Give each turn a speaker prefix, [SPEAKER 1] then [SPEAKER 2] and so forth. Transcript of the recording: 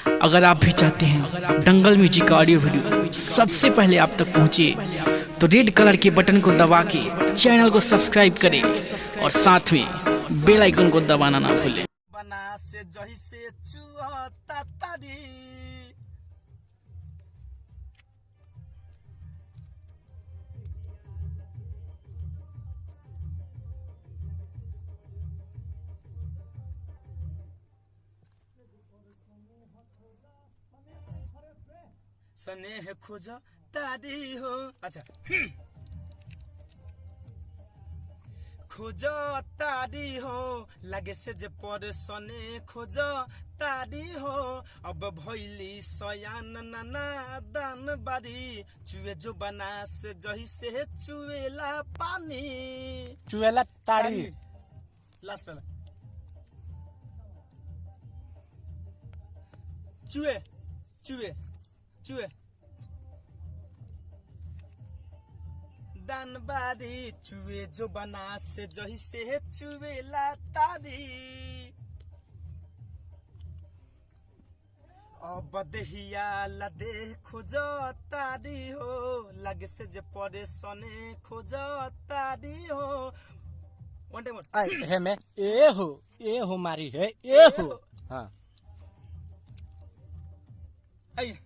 [SPEAKER 1] अगर आप भी चाहते हैं दंगल म्यूजिक का ऑडियो वीडियो सबसे पहले आप तक पहुंचे तो रेड कलर के बटन को दबा के चैनल को सब्सक्राइब करें और साथ में बेल आइकन को दबाना ना भूलें।
[SPEAKER 2] बना से जही से चुआता तारी स्नेह खोज तारी हो। अच्छा खोज तारी हो लगे से जे पर सने खोज तारी हो। अब भैली सयान नाना दान बारी चुए जो बना से जही से चुएला पानी
[SPEAKER 3] चुएला ताड़ी
[SPEAKER 2] लास्ट वाला चुए चुए चुए दान बारी चुए जो बना से जही से चुएला तारी। अब दहिया लदे खोज तारी हो लगे से जे परे सने खोज तारी हो। वन टाइम मोर
[SPEAKER 3] है मैं ए हो मारी है ए हो। हाँ
[SPEAKER 2] आइए